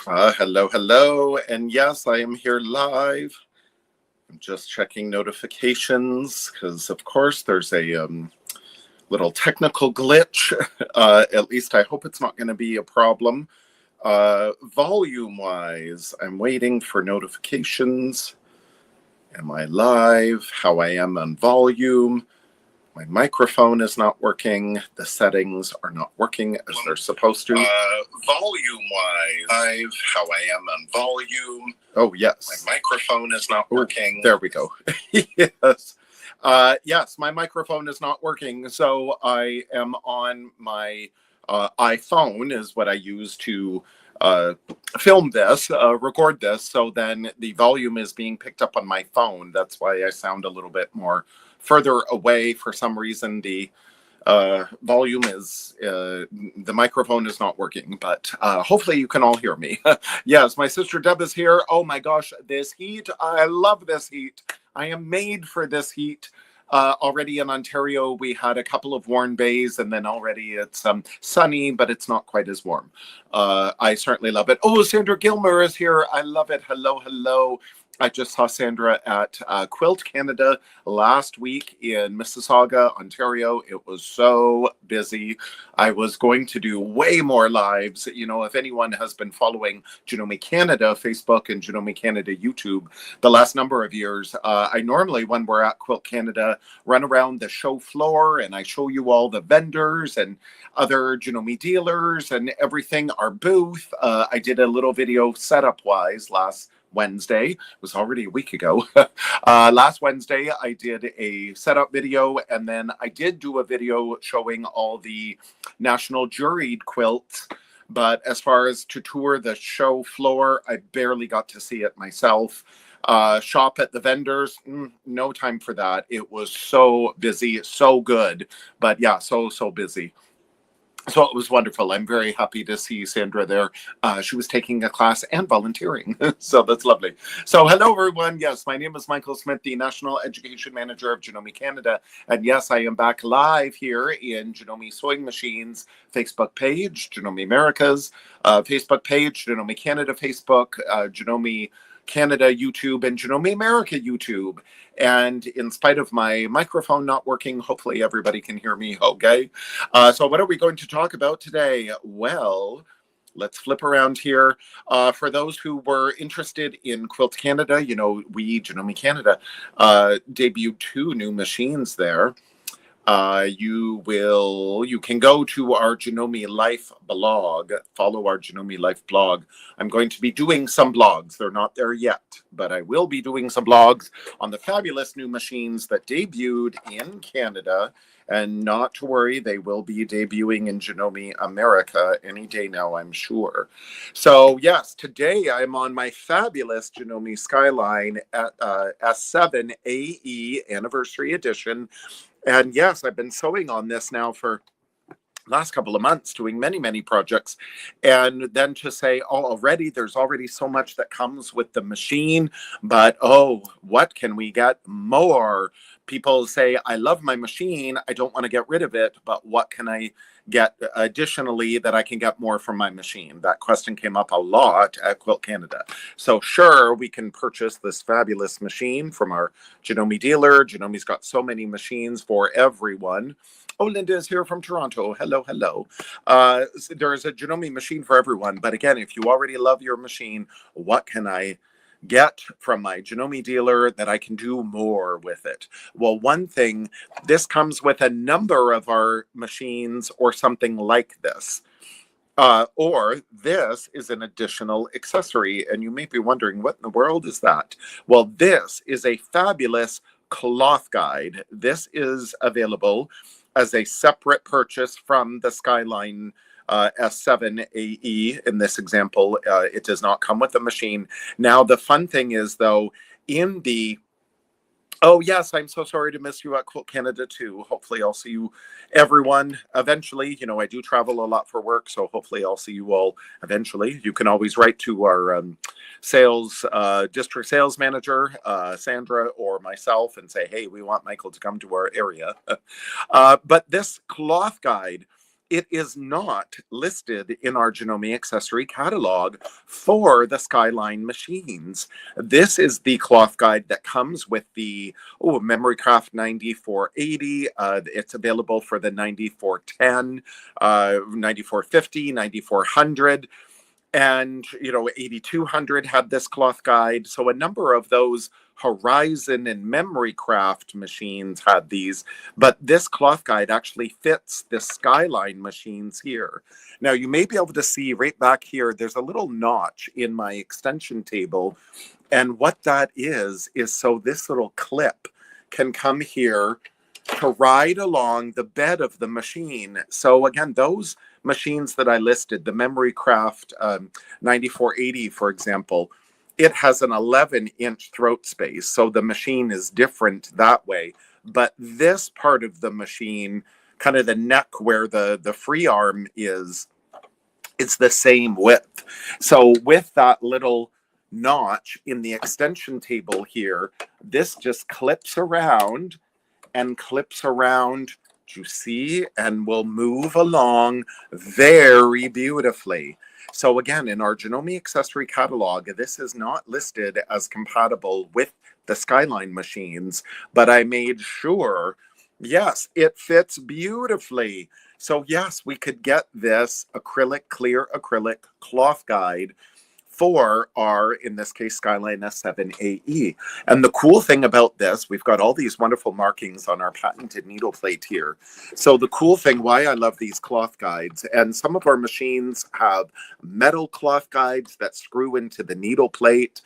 Hello, and yes, I am here live. I'm just checking notifications because, of course, there's a little technical glitch. At least I hope it's not going to be a problem. Volume-wise, I'm waiting for notifications. Am I live? How I am on volume? My microphone is not working. The settings are not working as they're supposed to. Volume-wise, how I am on volume. Oh, yes. My microphone is not working. There we go. Yes. Yes, my microphone is not working. So I am on my iPhone is what I use to film this, record this. So then the volume is being picked up on my phone. That's why I sound a little bit more further away. For some reason, the volume is, the microphone is not working, but hopefully you can all hear me. Yes, my sister Deb is here. Oh my gosh, this heat. I love this heat. I am made for this heat. Already in Ontario, we had a couple of warm days, and then already it's sunny, but it's not quite as warm. I certainly love it. Oh, Sandra Gilmer is here. I love it. Hello, hello. I just saw Sandra at Quilt Canada last week in Mississauga, Ontario. It was so busy. I was going to do way more lives. You know, if anyone has been following Janome Canada Facebook and Janome Canada YouTube the last number of years, I normally, when we're at Quilt Canada, run around the show floor and I show you all the vendors and other Janome dealers and everything, our booth. I did a little video setup-wise last Wednesday. It was already a week ago. Last Wednesday, I did a setup video, and then I did do a video showing all the national juried quilts. But as far as to tour the show floor, I barely got to see it myself. Shop at the vendors, no time for that. It was so busy, so good, but yeah, so busy. So it was wonderful. I'm very happy to see Sandra there. She was taking a class and volunteering. So that's lovely. So hello, everyone. Yes, my name is Michael Smith, the National Education Manager of Janome Canada. And yes, I am back live here in Janome Sewing Machine's Facebook page, Janome America's Facebook page, Janome Canada Facebook, Janome Canada YouTube, and Janome America YouTube. And in spite of my microphone not working, hopefully everybody can hear me okay. So what are we going to talk about today? Well, let's flip around here. For those who were interested in Quilt Canada, you know, we, Janome Canada, debuted 2 new machines there. You can go to our Janome Life blog, follow our Janome Life blog. I'm going to be doing some blogs. They're not there yet, but I will be doing some blogs on the fabulous new machines that debuted in Canada. And not to worry, they will be debuting in Janome America any day now, I'm sure. So yes, today I'm on my fabulous Janome Skyline S7 AE Anniversary Edition. And yes, I've been sewing on this now for last couple of months, doing many projects. And then to say, oh, there's already so much that comes with the machine, but oh, what can we get more? People say, I love my machine, I don't want to get rid of it, but what can I get additionally that I can get more from my machine? That question came up a lot at Quilt Canada. So sure, we can purchase this fabulous machine from our Janome dealer. Janome's got so many machines for everyone. Oh, Linda is here from Toronto. Hello, hello. There is a Janome machine for everyone. But again, if you already love your machine, what can I get from my Janome dealer that I can do more with it? Well, one thing, this comes with a number of our machines or something like this. Or this is an additional accessory. And you may be wondering, what in the world is that? Well, this is a fabulous cloth guide. This is available as a separate purchase from the Skyline S7 AE. In this example, it does not come with the machine. Now, the fun thing is, though, in the oh, yes, I'm so sorry to miss you at Quilt Canada, too. Hopefully I'll see you, everyone, eventually. You know, I do travel a lot for work, so hopefully I'll see you all eventually. You can always write to our district sales manager, Sandra, or myself, and say, hey, we want Michael to come to our area. But this cloth guide it is not listed in our Janome accessory catalog for the Skyline machines. This is the cloth guide that comes with the MemoryCraft 9480. It's available for the 9410, 9450, 9400. And, 8200 had this cloth guide. So a number of those Horizon and MemoryCraft machines had these, but this cloth guide actually fits the Skyline machines here. Now you may be able to see right back here, there's a little notch in my extension table. And what that is so this little clip can come here to ride along the bed of the machine. So again, those machines that I listed, the MemoryCraft 9480, for example, it has an 11-inch throat space. So the machine is different that way. But this part of the machine, kind of the neck where the free arm is, it's the same width. So with that little notch in the extension table here, this just clips around and clips around, you see, and will move along very beautifully. So again, in our Janome accessory catalog, this is not listed as compatible with the Skyline machines, but I made sure, yes, it fits beautifully. So yes, we could get this clear acrylic cloth guide for our, in this case, Skyline S7 AE. And the cool thing about this, we've got all these wonderful markings on our patented needle plate here. So the cool thing, why I love these cloth guides, and some of our machines have metal cloth guides that screw into the needle plate.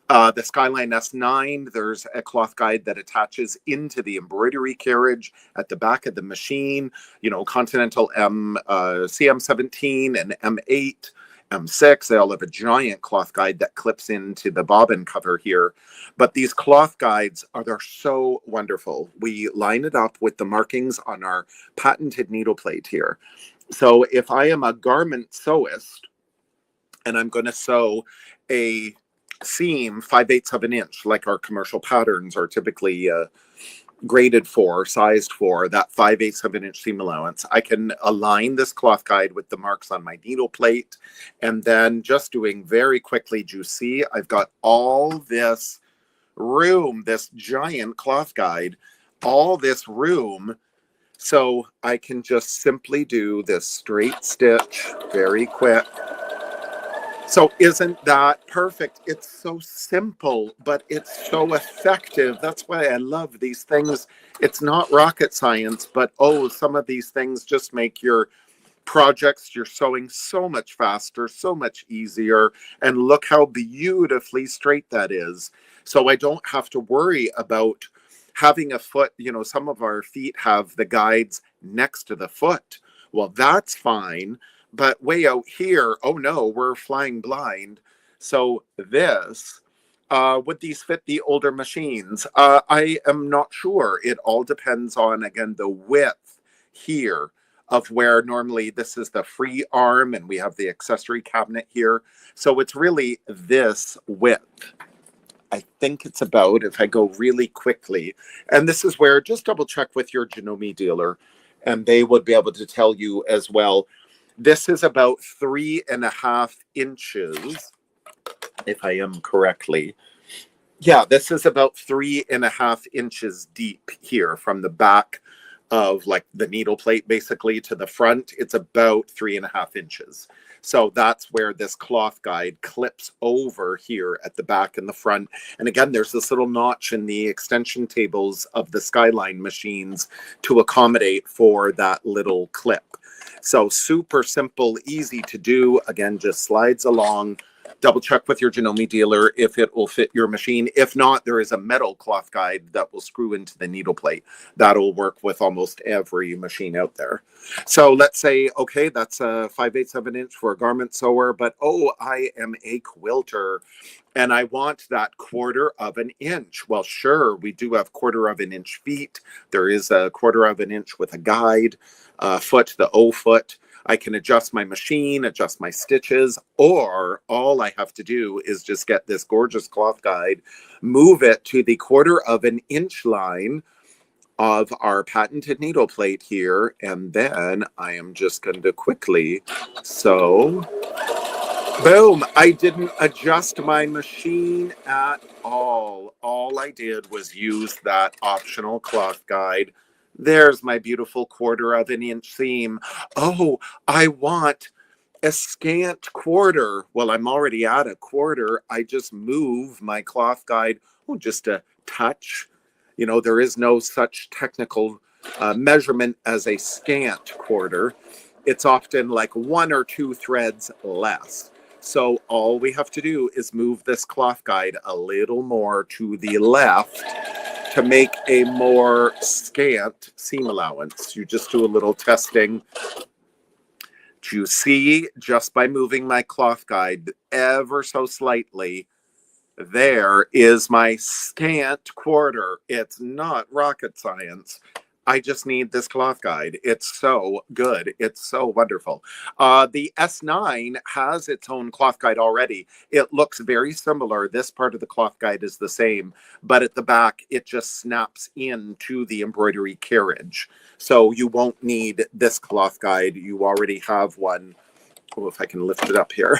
The Skyline S9, there's a cloth guide that attaches into the embroidery carriage at the back of the machine. Continental CM17 and M8. M6, they all have a giant cloth guide that clips into the bobbin cover here. But these cloth guides they're so wonderful. We line it up with the markings on our patented needle plate here. So if I am a garment sewist and I'm going to sew a seam 5/8 of an inch, like our commercial patterns are typically graded for, sized for, that 5/8 of an inch seam allowance, I can align this cloth guide with the marks on my needle plate. And then just doing very quickly, you see, I've got all this room, this giant cloth guide, all this room. So I can just simply do this straight stitch, very quick. So isn't that perfect? It's so simple, but it's so effective. That's why I love these things. It's not rocket science, but some of these things just make your projects, your sewing, so much faster, so much easier. And look how beautifully straight that is. So I don't have to worry about having a foot. Some of our feet have the guides next to the foot. Well, that's fine. But way out here, oh no, we're flying blind. So this, would these fit the older machines? I am not sure. It all depends on, again, the width here of where normally this is the free arm and we have the accessory cabinet here. So it's really this width. I think it's about, if I go really quickly, and this is where just double check with your Janome dealer and they would be able to tell you as well. This is about 3.5 inches, if I am correctly. Yeah, this is about 3.5 inches deep here from the back of like the needle plate basically to the front. It's about 3.5 inches. So that's where this cloth guide clips over here at the back and the front. And again, there's this little notch in the extension tables of the Skyline machines to accommodate for that little clip. So super simple, easy to do. Again, just slides along. Double check with your Janome dealer if it will fit your machine. If not, there is a metal cloth guide that will screw into the needle plate. That'll work with almost every machine out there. So let's say, okay, that's a 5/8 of an inch for a garment sewer, but I am a quilter and I want that 1/4 of an inch. Well, sure, we do have 1/4 of an inch feet. There is a 1/4 of an inch with a guide foot, the O foot. I can adjust my machine, adjust my stitches, or all I have to do is just get this gorgeous cloth guide, move it to the 1/4 of an inch line, of our patented needle plate here, and then I am just going to quickly boom, I didn't adjust my machine at all. All I did was use that optional cloth guide. There's my beautiful 1/4 of an inch seam. Oh, I want a scant 1/4. Well, I'm already at a 1/4. I just move my cloth guide, just a touch. You know, there is no such technical measurement as a scant 1/4. It's often like 1 or 2 threads less. So all we have to do is move this cloth guide a little more to the left to make a more scant seam allowance. You just do a little testing. Do you see, just by moving my cloth guide ever so slightly, there is my scant 1/4. It's not rocket science. I just need this cloth guide. It's so good. It's so wonderful. The S9 has its own cloth guide already. It looks very similar. This part of the cloth guide is the same, but at the back, it just snaps into the embroidery carriage. So you won't need this cloth guide. You already have one. Oh, if I can lift it up here.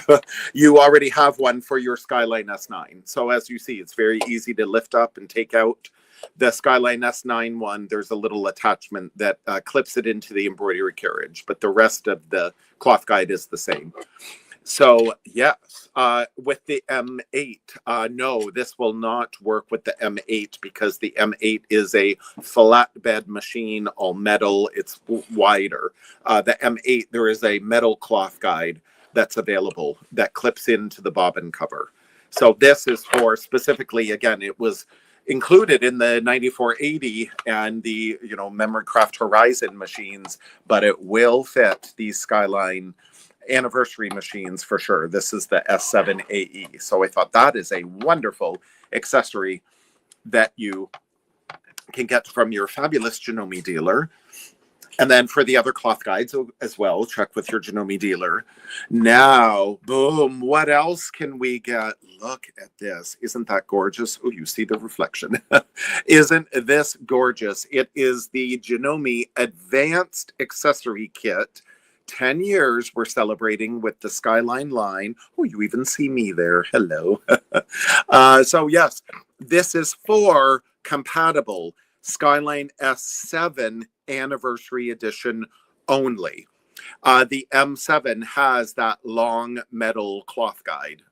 You already have one for your Skyline S9. So as you see, it's very easy to lift up and take out. The Skyline S9 one, there's a little attachment that clips it into the embroidery carriage, but the rest of the cloth guide is the same. So yes, with the M8, no, this will not work with the M8 because the M8 is a flatbed machine, all metal. It's wider. The M8, there is a metal cloth guide that's available that clips into the bobbin cover. So this is for specifically, again, it was included in the 9480 and the, Memory Craft Horizon machines, but it will fit these Skyline anniversary machines for sure. This is the S7 AE. So I thought that is a wonderful accessory that you can get from your fabulous Janome dealer. And then for the other cloth guides as well, check with your Janome dealer. Now, boom, what else can we get? Look at this. Isn't that gorgeous? Oh, you see the reflection. Isn't this gorgeous? It is the Janome Advanced Accessory Kit. 10 years we're celebrating with the Skyline line. Oh, you even see me there. Hello. So yes, this is for compatible Skyline S7 Anniversary Edition only. The M7 has that long metal cloth guide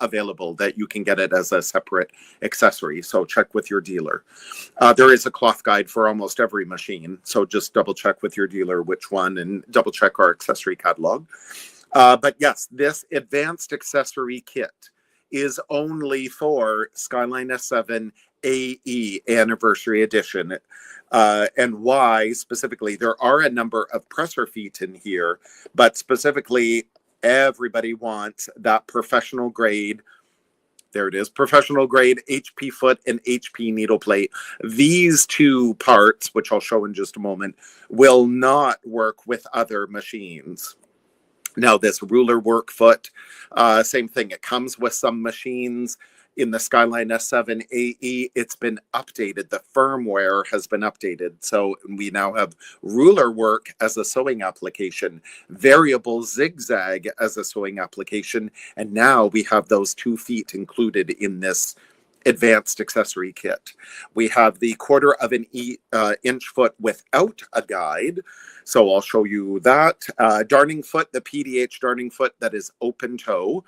available that you can get it as a separate accessory. So check with your dealer. There is a cloth guide for almost every machine. So just double check with your dealer which one and double check our accessory catalog. But yes, this advanced accessory kit is only for Skyline S7 AE Anniversary Edition. And why specifically? There are a number of presser feet in here, but specifically everybody wants that professional grade. There it is, professional grade HP foot and HP needle plate. These two parts, which I'll show in just a moment, will not work with other machines. Now this ruler work foot, same thing. It comes with some machines. In the Skyline S7 AE, it's been updated. The firmware has been updated. So we now have ruler work as a sewing application, variable zigzag as a sewing application, and now we have those 2 feet included in this advanced accessory kit. We have the 1/4 of an inch foot without a guide. So I'll show you that. Darning foot, the PDH darning foot that is open toe.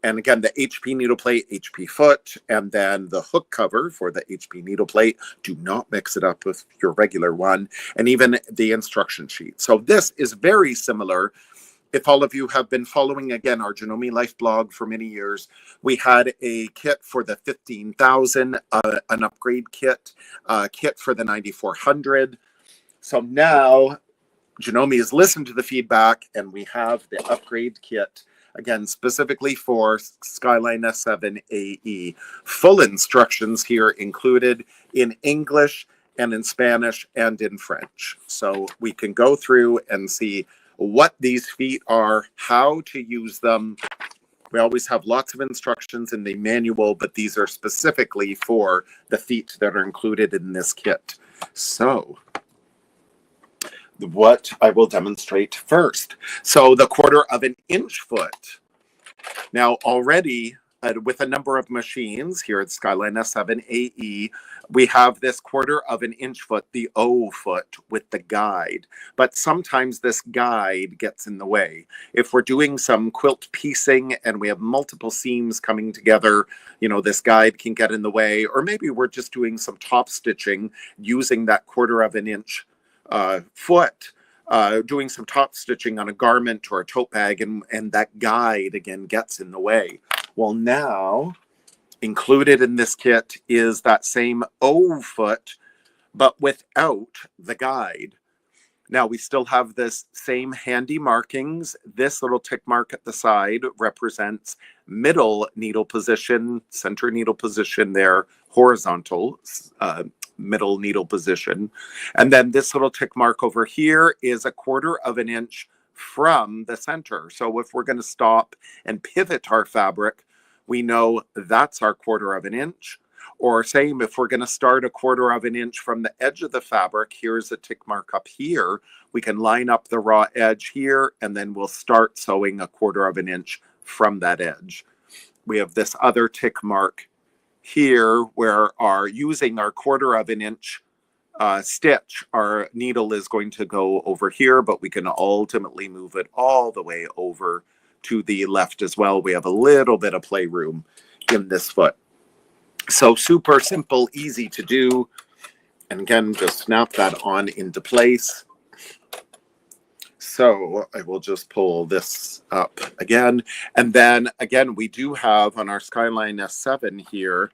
And again, the HP needle plate, HP foot, and then the hook cover for the HP needle plate. Do not mix it up with your regular one. And even the instruction sheet. So this is very similar. If all of you have been following, again, our Janome Life blog for many years, we had a kit for the 15,000, an upgrade kit, kit for the 9400. So now Janome has listened to the feedback and we have the upgrade kit. Again, specifically for Skyline S7 AE. Full instructions here included in English and in Spanish and in French. So we can go through and see what these feet are, how to use them. We always have lots of instructions in the manual, but these are specifically for the feet that are included in this kit. So what I will demonstrate first. So the 1/4 inch foot. Now already with a number of machines here at Skyline S7 AE, we have this 1/4 inch foot, the O foot with the guide. But sometimes this guide gets in the way. If we're doing some quilt piecing and we have multiple seams coming together, you know, this guide can get in the way. Or maybe we're just doing some top stitching using that 1/4 inch foot. Doing some top stitching on a garment or a tote bag, and that guide again gets in the way. Well, now included in this kit is that same O foot, but without the guide. Now we still have this same handy markings. This little tick mark at the side represents middle needle position, center needle position there, horizontal middle needle position. And then this little tick mark over here is a 1/4 inch from the center. So if we're going to stop and pivot our fabric, we know that's our 1/4 inch. Or same, if we're going to start a 1/4 inch from the edge of the fabric, here's a tick mark up here. We can line up the raw edge here, and then we'll start sewing a 1/4 inch from that edge. We have this other tick mark here where using our 1/4 inch stitch, our needle is going to go over here, but we can ultimately move it all the way over to the left as well. We have a little bit of playroom in this foot. So super simple, easy to do. And again, just snap that on into place. So I will just pull this up again. And then again, we do have on our Skyline S7 here,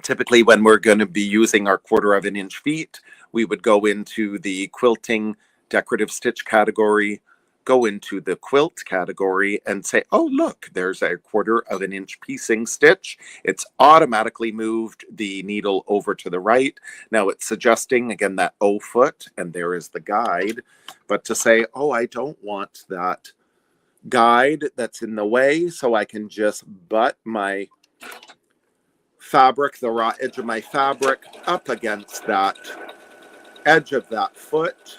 typically when we're going to be using our 1/4 inch feet, we would go into the quilting decorative stitch category, go into the quilt category and say, oh, look, there's a 1/4 inch piecing stitch. It's automatically moved the needle over to the right. Now it's suggesting, again, that O foot, and there is the guide. But to say, oh, I don't want that guide that's in the way, so I can just butt my fabric, the raw edge of my fabric, up against that edge of that foot.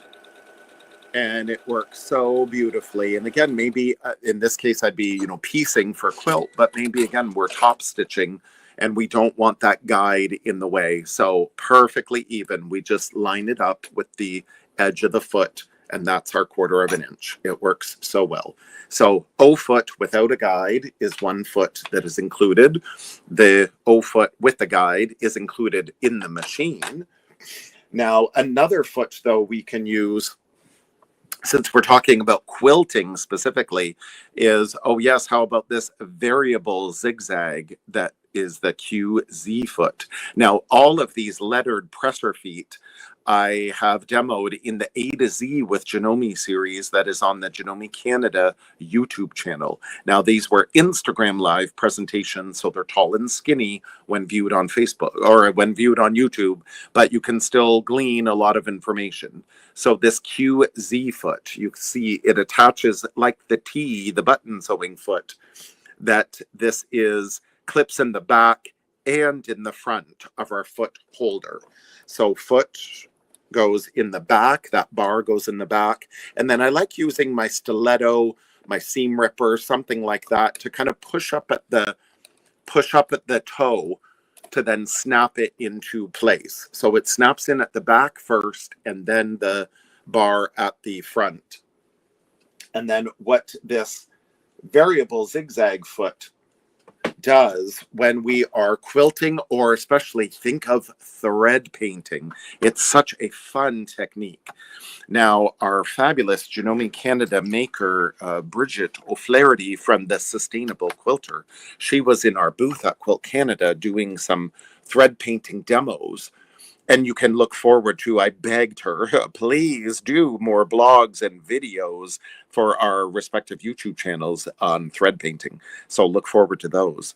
And it works so beautifully. And again, maybe in this case, I'd be, piecing for quilt, but maybe again, we're top stitching and we don't want that guide in the way. So perfectly even, we just line it up with the edge of the foot, and that's our 1/4 inch. It works so well. So O foot without a guide is 1 foot that is included. The O foot with the guide is included in the machine. Now, another foot though we can use, since we're talking about quilting specifically, is, oh yes, how about this variable zigzag that is the QZ foot. Now, all of these lettered presser feet I have demoed in the A to Z with Janome series that is on the Janome Canada YouTube channel. Now, these were Instagram live presentations, so they're tall and skinny when viewed on Facebook or when viewed on YouTube, but you can still glean a lot of information. So this QZ foot, you see it attaches like the T, the button sewing foot, that this is clips in the back and in the front of our foot holder. So foot goes in the back, that bar goes in the back. And then I like using my stiletto, my seam ripper, something like that to kind of push up at the toe to then snap it into place. So it snaps in at the back first and then the bar at the front. And then what this variable zigzag foot does when we are quilting, or especially think of thread painting, it's such a fun technique. Now, our fabulous Janome Canada maker, Bridget O'Flaherty from the Sustainable Quilter, she was in our booth at Quilt Canada doing some thread painting demos. And you can look forward to, I begged her, please do more blogs and videos for our respective YouTube channels on thread painting. So look forward to those.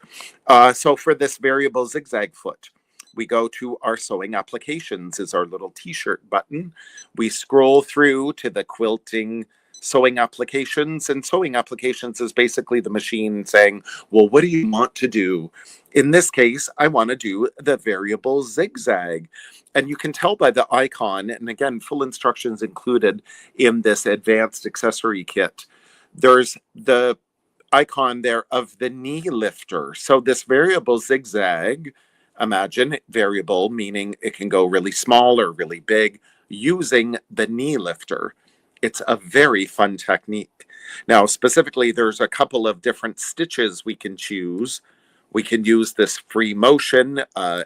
So for this variable zigzag foot, we go to our sewing applications is our little t-shirt button. We scroll through to the quilting sewing applications. And sewing applications is basically the machine saying, well, what do you want to do? In this case, I want to do the variable zigzag. And you can tell by the icon, and again, full instructions included in this advanced accessory kit. There's the icon there of the knee lifter. So this variable zigzag, imagine variable, meaning it can go really small or really big, using the knee lifter. It's a very fun technique. Now, specifically, there's a couple of different stitches we can choose. We can use this free motion,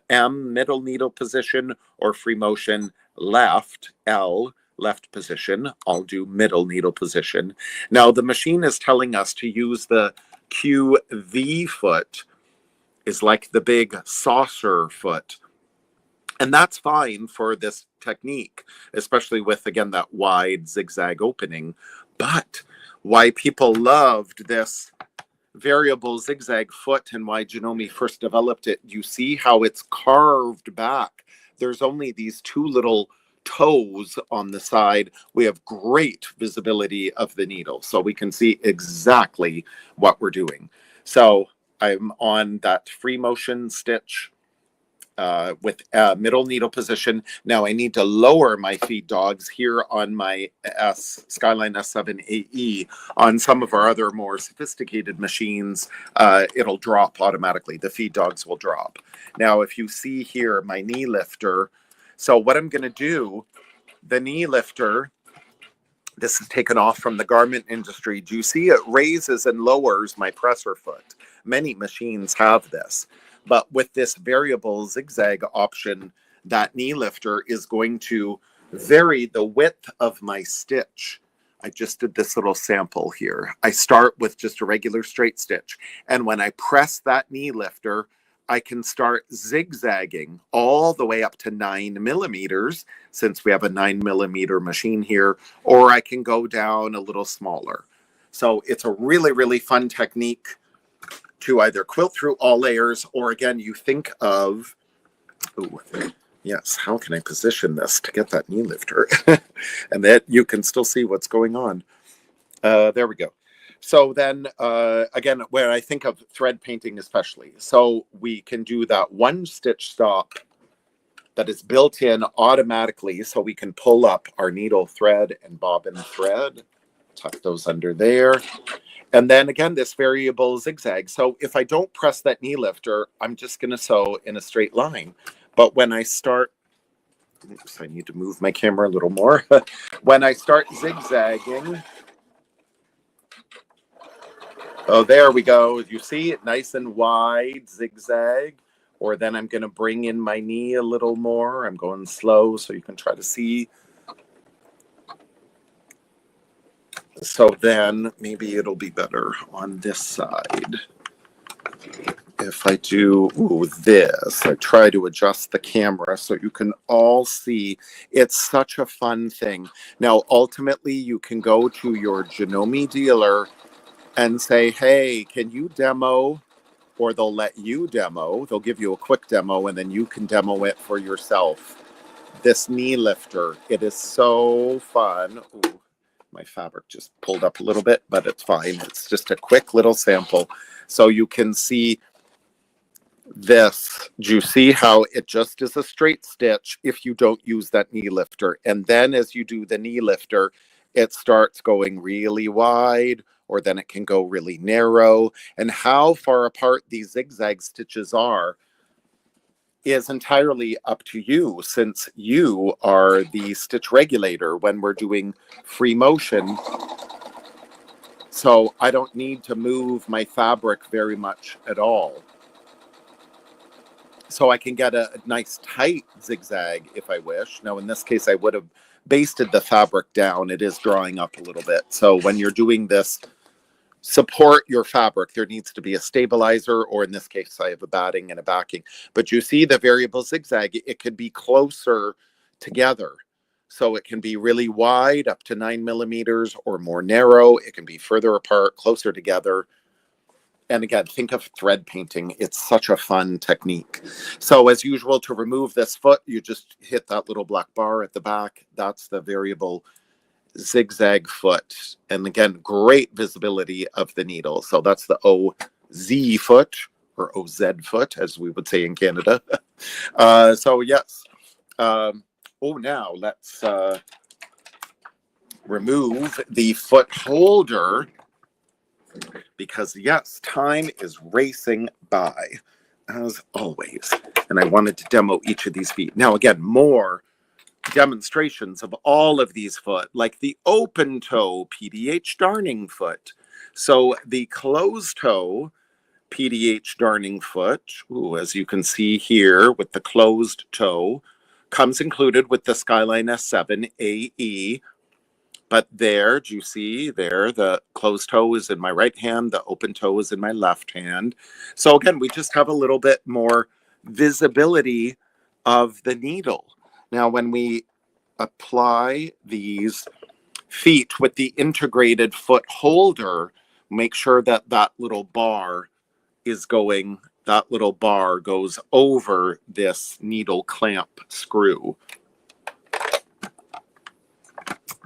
M, middle needle position, or free motion left, L, left position. I'll do middle needle position. Now, the machine is telling us to use the QV foot, is like the big saucer foot. And that's fine for this technique, especially with, again, that wide zigzag opening. But why people loved this variable zigzag foot and why Janome first developed it, you see how it's carved back. There's only these two little toes on the side. We have great visibility of the needle, so we can see exactly what we're doing. So I'm on that free motion stitch with middle needle position. Now I need to lower my feed dogs here on my Skyline S7 AE. On some of our other more sophisticated machines, it'll drop automatically. The feed dogs will drop. Now, if you see here, my knee lifter. So what I'm going to do, the knee lifter, this is taken off from the garment industry. Do you see it raises and lowers my presser foot? Many machines have this. But with this variable zigzag option, that knee lifter is going to vary the width of my stitch. I just did this little sample here. I start with just a regular straight stitch. And when I press that knee lifter, I can start zigzagging all the way up to 9 millimeters, since we have a 9 millimeter machine here, or I can go down a little smaller. So it's a really, really fun technique to either quilt through all layers, or again, you think of, oh, yes, how can I position this to get that knee lifter? And that you can still see what's going on. There we go. So then, again, where I think of thread painting especially, so we can do that one stitch stop that is built in automatically, so we can pull up our needle thread and bobbin thread, tuck those under there. And then again, this variable zigzag. So if I don't press that knee lifter, I'm just going to sew in a straight line. But when I start, oops, I need to move my camera a little more. When I start zigzagging, oh, there we go. You see it nice and wide zigzag. Or then I'm going to bring in my knee a little more. I'm going slow so you can try to see. So then maybe it'll be better on this side. If I do this, I try to adjust the camera so you can all see. It's such a fun thing. Now, ultimately, you can go to your Janome dealer and say, hey, can you demo? Or they'll let you demo. They'll give you a quick demo, and then you can demo it for yourself. This knee lifter, it is so fun. Ooh. My fabric just pulled up a little bit, but it's fine. It's just a quick little sample. So you can see this. Do you see how it just is a straight stitch if you don't use that knee lifter? And then as you do the knee lifter, it starts going really wide, or then it can go really narrow. And how far apart these zigzag stitches are is entirely up to you, since you are the stitch regulator when we're doing free motion. So I don't need to move my fabric very much at all. So I can get a nice tight zigzag if I wish. Now in this case, I would have basted the fabric down. It is drawing up a little bit. So when you're doing this, support your fabric, there needs to be a stabilizer, or in this case I have a batting and a backing. But you see the variable zigzag, it could be closer together, so it can be really wide up to 9 millimeters, or more narrow. It can be further apart, closer together. And again, think of thread painting. It's such a fun technique. So as usual, to remove this foot, you just hit that little black bar at the back. That's the variable zigzag foot. And again, great visibility of the needle. So that's the OZ foot, or OZ foot, as we would say in Canada. So yes. Now let's remove the foot holder, because yes, time is racing by as always. And I wanted to demo each of these feet. Now again, more demonstrations of all of these foot, like the open toe PDH darning foot. So the closed toe PDH darning foot, as you can see here with the closed toe, comes included with the Skyline S7 AE. But there, do you see there, the closed toe is in my right hand, the open toe is in my left hand. So again, we just have a little bit more visibility of the needle. Now, when we apply these feet with the integrated foot holder, make sure that that little bar is going, that little bar goes over this needle clamp screw.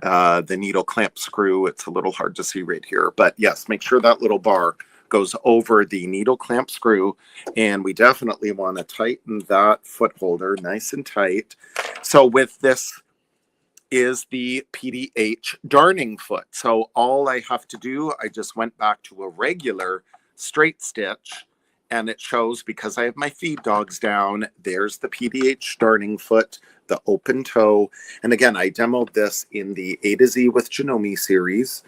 The needle clamp screw, it's a little hard to see right here, but yes, make sure that little bar goes over the needle clamp screw, and we definitely want to tighten that foot holder nice and tight. So with this is the PDH darning foot. So all I have to do, I just went back to a regular straight stitch, and it shows, because I have my feed dogs down, there's the PDH darning foot, the open toe. And again, I demoed this in the A to Z with Janome series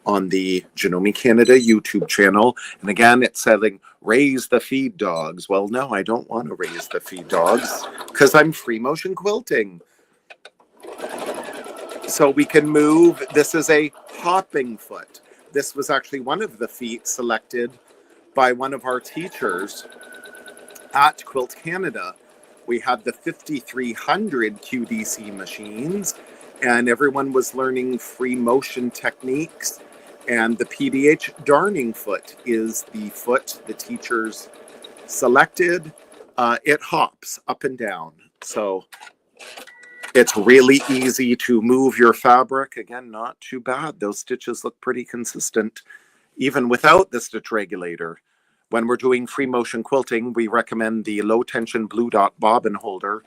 on the Janome Canada YouTube channel. And again, it's saying, raise the feed dogs. Well, no, I don't want to raise the feed dogs because I'm free motion quilting. So we can move. This is a hopping foot. This was actually one of the feet selected by one of our teachers at Quilt Canada. We had the 5300 QDC machines, and everyone was learning free motion techniques. And the PDH darning foot is the foot the teachers selected. It hops up and down. So it's really easy to move your fabric. Again, not too bad. Those stitches look pretty consistent, even without the stitch regulator. When we're doing free motion quilting, we recommend the low tension blue dot bobbin holder,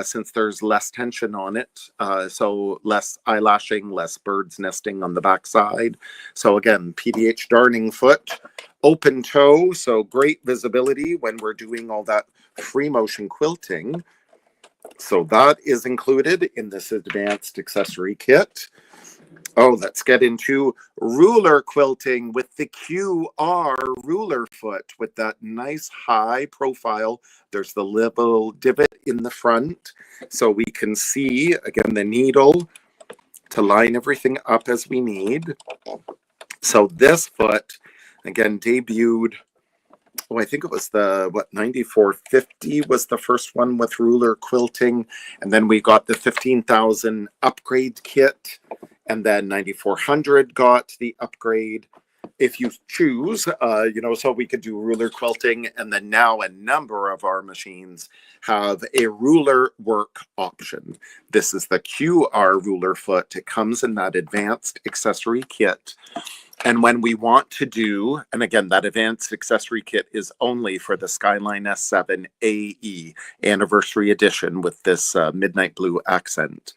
since there's less tension on it. So less eyelashing, less birds nesting on the backside. So again, PDH darning foot, open toe. So great visibility when we're doing all that free motion quilting. So that is included in this advanced accessory kit. Oh, let's get into ruler quilting with the QR ruler foot with that nice high profile. There's the little divot in the front, so we can see, again, the needle to line everything up as we need. So this foot, again, debuted, I think it was the, 9450 was the first one with ruler quilting. And then we got the 15,000 upgrade kit. And then 9400 got the upgrade, if you choose, so we could do ruler quilting. And then now a number of our machines have a ruler work option. This is the QR ruler foot. It comes in that advanced accessory kit. And when we want to do, and again, that advanced accessory kit is only for the Skyline S7 AE anniversary edition with this midnight blue accent.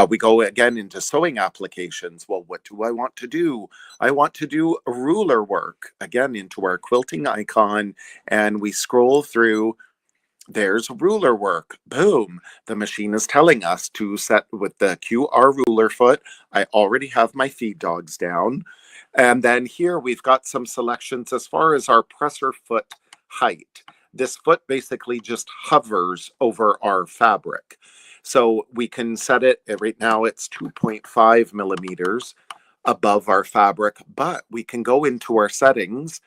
We go again into sewing applications. Well, what do I want to do? I want to do ruler work, again, into our quilting icon, and we scroll through. There's ruler work. Boom. The machine is telling us to set with the QR ruler foot. I already have my feed dogs down. And then here we've got some selections as far as our presser foot height. This foot basically just hovers over our fabric. So we can set it, right now it's 2.5 millimeters above our fabric, but we can go into our settings.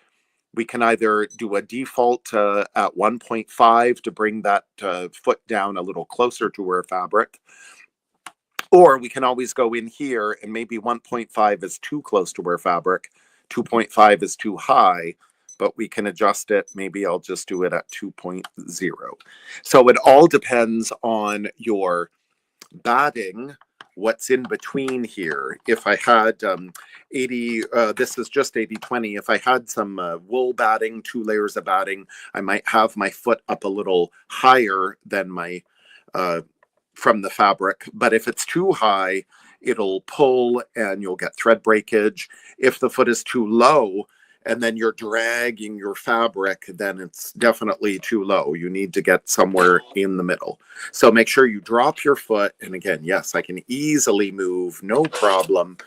We can either do a default at 1.5 to bring that foot down a little closer to our fabric. Or we can always go in here and maybe 1.5 is too close to our fabric, 2.5 is too high, but we can adjust it. Maybe I'll just do it at 2.0. So it all depends on your batting what's in between here. If I had 80, this is just 80/20. If I had some wool batting, 2 layers of batting, I might have my foot up a little higher than my from the fabric. But if it's too high, it'll pull and you'll get thread breakage. If the foot is too low and then you're dragging your fabric, then it's definitely too low. You need to get somewhere in the middle. So make sure you drop your foot. And again, yes, I can easily move, no problem.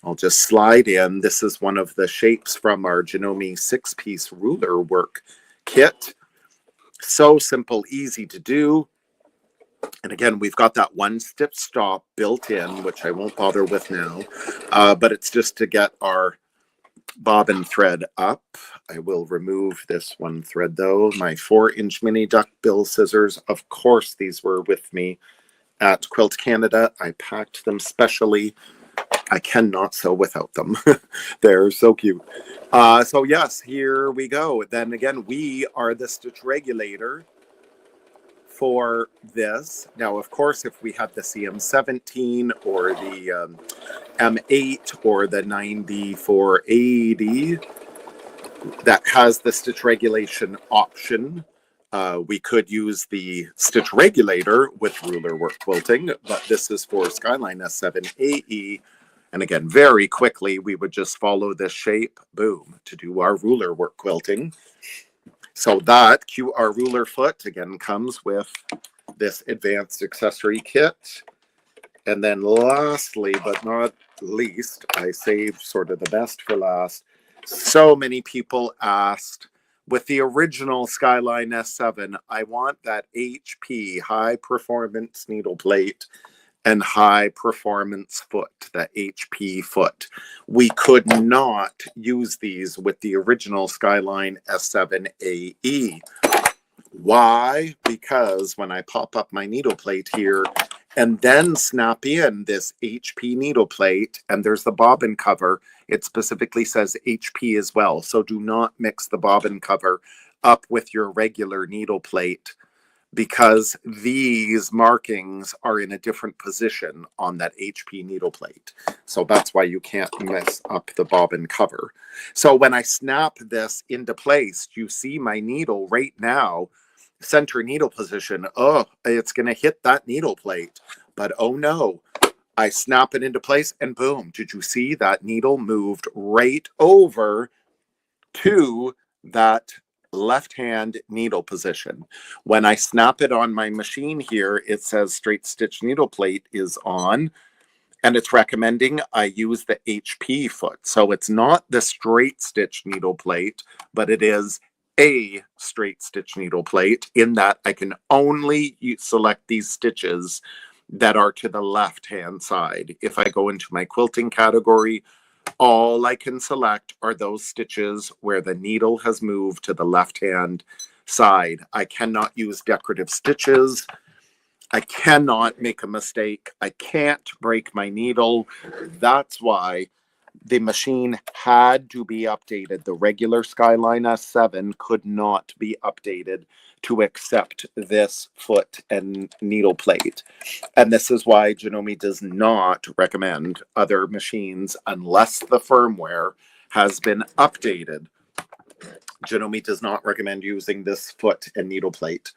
I'll just slide in. This is one of the shapes from our Janome 6-piece ruler work kit. So simple, easy to do. And again, we've got that 1-stitch stop built in, which I won't bother with now, but it's just to get our bobbin thread up. I will remove this one thread though. My 4-inch mini duckbill scissors, of course, these were with me at Quilt Canada. I packed them specially. I cannot sew without them. They're so cute. So yes, here we go. Then again, we are the stitch regulator for this. Now, of course, if we had the CM17 or the M8 or the 9480 that has the stitch regulation option, we could use the stitch regulator with ruler work quilting, but this is for Skyline S7 AE. And again, very quickly, we would just follow this shape, boom, to do our ruler work quilting. So that QR ruler foot, again, comes with this advanced accessory kit. And then lastly, but not least, I saved sort of the best for last. So many people asked, with the original Skyline S7, I want that HP, high performance needle plate and high performance foot, the HP foot. We could not use these with the original Skyline S7 AE. Why? Because when I pop up my needle plate here and then snap in this HP needle plate, and there's the bobbin cover, it specifically says HP as well. So do not mix the bobbin cover up with your regular needle plate, because these markings are in a different position on that HP needle plate. So that's why you can't mess up the bobbin cover. So when I snap this into place, you see my needle right now, center needle position. Oh, it's going to hit that needle plate. But oh no, I snap it into place and boom, did you see that needle moved right over to that left hand needle position? When I snap it on my machine here, it says straight stitch needle plate is on, and it's recommending I use the HP foot. So it's not the straight stitch needle plate, but it is a straight stitch needle plate, in that I can only select these stitches that are to the left hand side. If I go into my quilting category, all I can select are those stitches where the needle has moved to the left-hand side. I cannot use decorative stitches. I cannot make a mistake. I can't break my needle. That's why the machine had to be updated. The regular Skyline S7 could not be updated to accept this foot and needle plate. And this is why Janome does not recommend other machines unless the firmware has been updated. Janome does not recommend using this foot and needle plate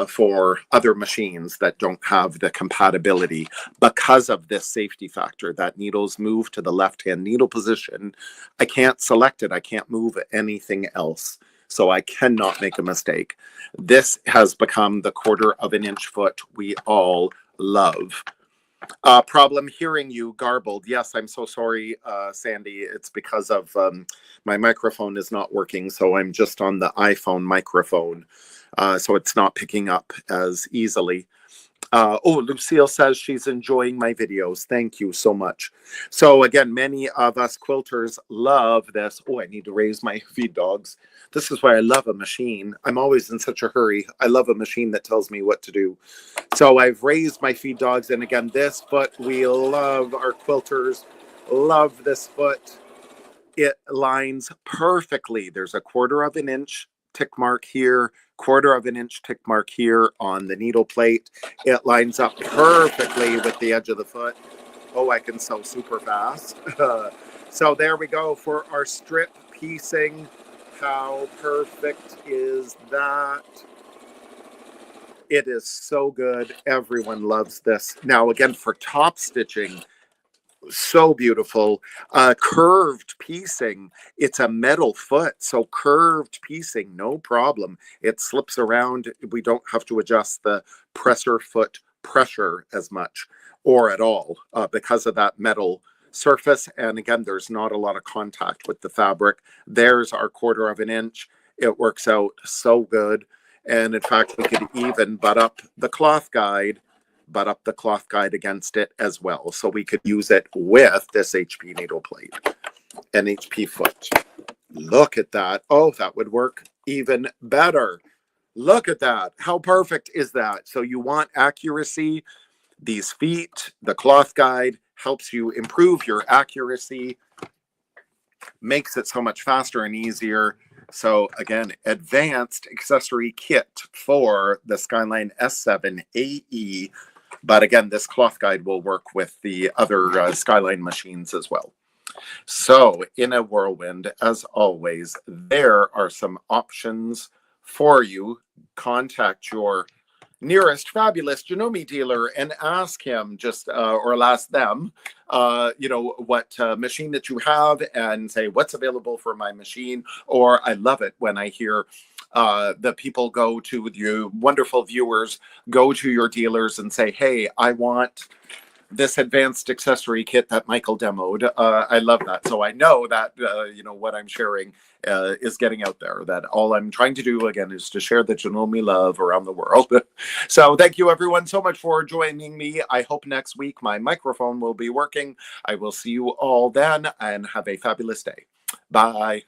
for other machines that don't have the compatibility, because of this safety factor. That needles move to the left-hand needle position. I can't select it. I can't move anything else. So I cannot make a mistake. This has become the 1/4 inch foot we all love. Problem hearing you garbled. Yes, I'm so sorry, Sandy. It's because of my microphone is not working, so I'm just on the iPhone microphone, so it's not picking up as easily. Oh, Lucille says she's enjoying my videos. Thank you so much. So again, many of us quilters love this. Oh, I need to raise my feed dogs. This is why I love a machine. I'm always in such a hurry. I love a machine that tells me what to do. So I've raised my feed dogs. And again, this foot, we love, our quilters love this foot. It lines perfectly. There's a 1/4 inch tick mark here, 1/4 inch tick mark here on the needle plate. It lines up perfectly with the edge of the foot. Oh, I can sew super fast. So there we go for our strip piecing. How perfect is that? It is so good. Everyone loves this. Now, again, for top stitching, so beautiful. Curved piecing. It's a metal foot, so curved piecing, no problem. It slips around. We don't have to adjust the presser foot pressure as much or at all because of that metal surface. And again, there's not a lot of contact with the fabric. There's our 1/4 inch. It works out so good. And in fact, we could even butt up the cloth guide against it as well. So we could use it with this HP needle plate and HP foot. Look at that. Oh, that would work even better. Look at that. How perfect is that? So you want accuracy. These feet, the cloth guide helps you improve your accuracy, makes it so much faster and easier. So again, advanced accessory kit for the Skyline S7 AE. But again, this cloth guide will work with the other Skyline machines as well. So in a whirlwind, as always, there are some options for you. Contact your nearest fabulous Janome dealer and ask him or ask them, what machine that you have and say, what's available for my machine? Or I love it when I hear the people go to you, wonderful viewers, go to your dealers and say, hey, I want this advanced accessory kit that Michael demoed. I love that. So I know that, what I'm sharing is getting out there, that all I'm trying to do, again, is to share the Janome love around the world. So thank you, everyone, so much for joining me. I hope next week my microphone will be working. I will see you all then, and have a fabulous day. Bye.